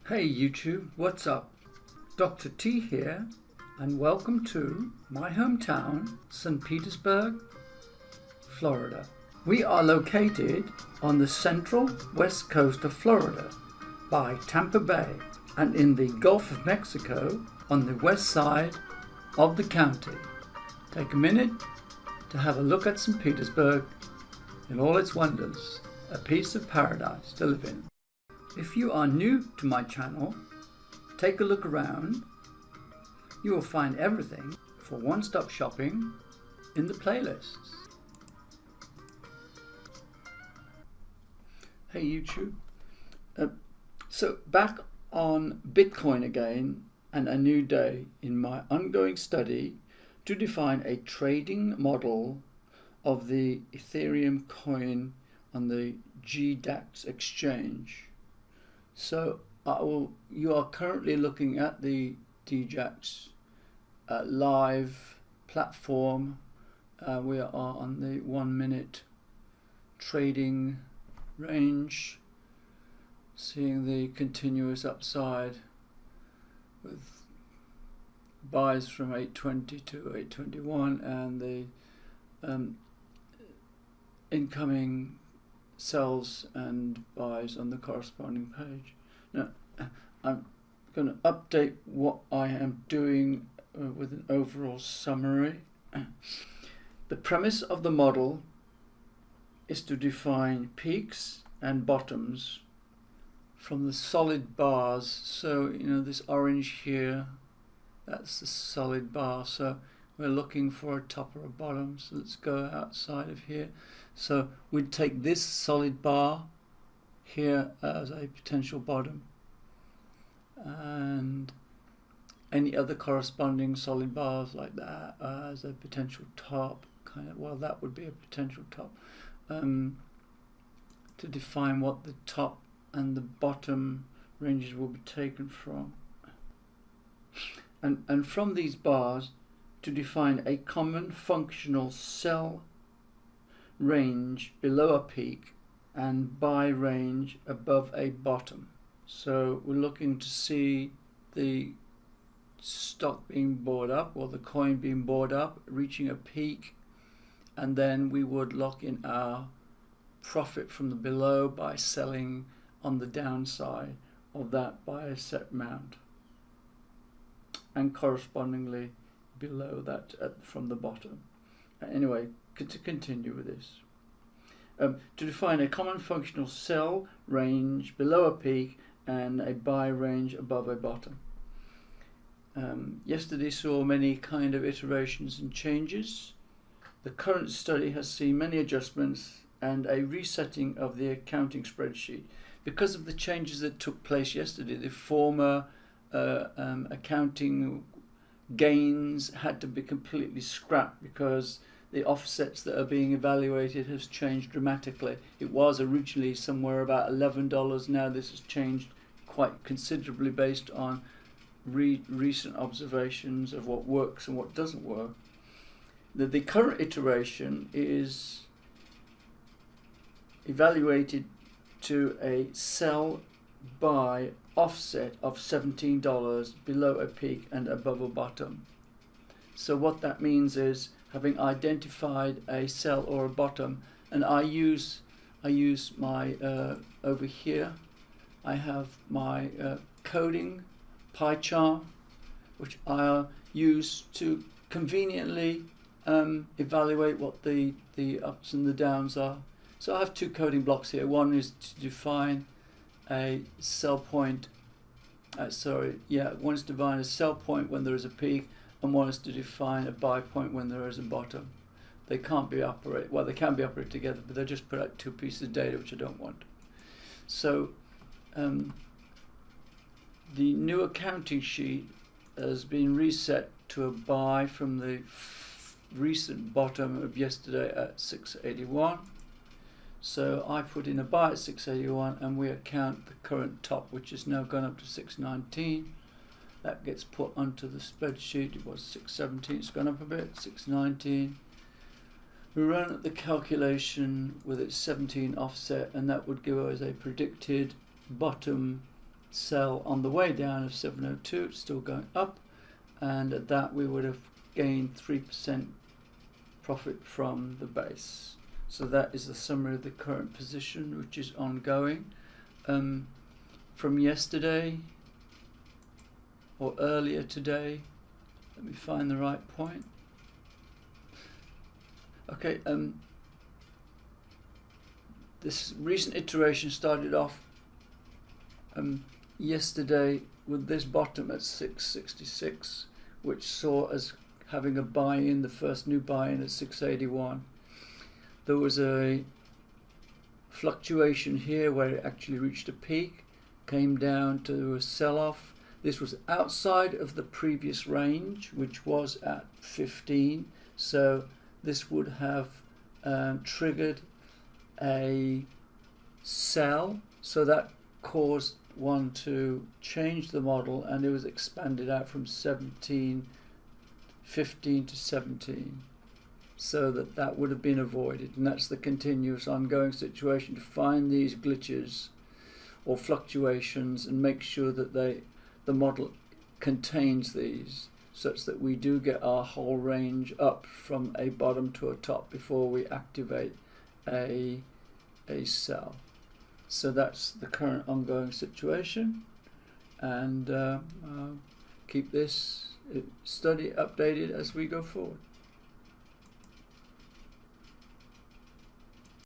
Hey YouTube, what's up? Dr. T here, and welcome to my hometown, St. Petersburg, Florida. We are located on the central west coast of Florida by Tampa Bay and in the Gulf of Mexico on the west side of the county. Take a minute to have a look at St. Petersburg in all its wonders, a piece of paradise to live in. If you are new to my channel, take a look around. You will find everything for one-stop shopping in the playlists. Hey YouTube. So back on Bitcoin again and a new day in my ongoing study to define a trading model of the Ethereum coin on the GDAX exchange. So you are currently looking at the GDAX live platform. We are on the 1 minute trading range, seeing the continuous upside with buys from 820 to 821 and the incoming sells and buys on the corresponding page. Now I'm going to update what I am doing with an overall summary. The premise of the model is to define peaks and bottoms from the solid bars. So this orange here, that's the solid bar, so we're looking for a top or a bottom. So let's go outside of here. So we'd take this solid bar here as a potential bottom, and any other corresponding solid bars like that as a potential top. That would be a potential top, to define what the top and the bottom ranges will be taken from, and from these bars to define a common functional sell range below a peak and buy range above a bottom. So we're looking to see the stock being bought up, or the coin being bought up, reaching a peak, and then we would lock in our profit from the below by selling on the downside of that by a set amount, and correspondingly below that from the bottom. Anyway, to continue with this, to define a common functional sell range below a peak and a buy range above a bottom. Yesterday saw many kind of iterations and changes. The current study has seen many adjustments and a resetting of the accounting spreadsheet because of the changes that took place yesterday. The former accounting gains had to be completely scrapped because the offsets that are being evaluated has changed dramatically. It was originally somewhere about $11. Now this has changed quite considerably based on recent observations of what works and what doesn't work. The current iteration is evaluated to a sell buy offset of $17 below a peak and above a bottom. So what that means is, having identified a sell or a bottom, and I use my over here I have my coding pie chart, which I use to conveniently evaluate what the ups and the downs are. So I have two coding blocks here. One is to define a sell point, one is to define a sell point when there is a peak, and one is to define a buy point when there is a bottom. They can't be operated, well, they can be operated together, but they just put out two pieces of data which I don't want. So the new accounting sheet has been reset to a buy from the recent bottom of yesterday at 681. So I put in a buy at 681 and we account the current top, which has now gone up to 619. That gets put onto the spreadsheet. It was 617, it's gone up a bit, 619. We run the calculation with its 17 offset, and that would give us a predicted bottom sell on the way down of 702. It's still going up, and at that we would have gained 3% profit from the base. So that is the summary of the current position, which is ongoing. From yesterday or earlier today, let me find the right point. Okay, this recent iteration started off yesterday with this bottom at 666, which saw us having a buy-in, the first new buy-in at 681. There was a fluctuation here where it actually reached a peak, came down to a sell-off. This was outside of the previous range, which was at 15, so this would have triggered a sell, so that caused one to change the model, and it was expanded out from 15 to 17, so that would have been avoided. And that's the continuous ongoing situation, to find these glitches or fluctuations and make sure that the model contains these, such that we do get our whole range up from a bottom to a top before we activate a sell. So that's the current ongoing situation, and keep this study updated as we go forward.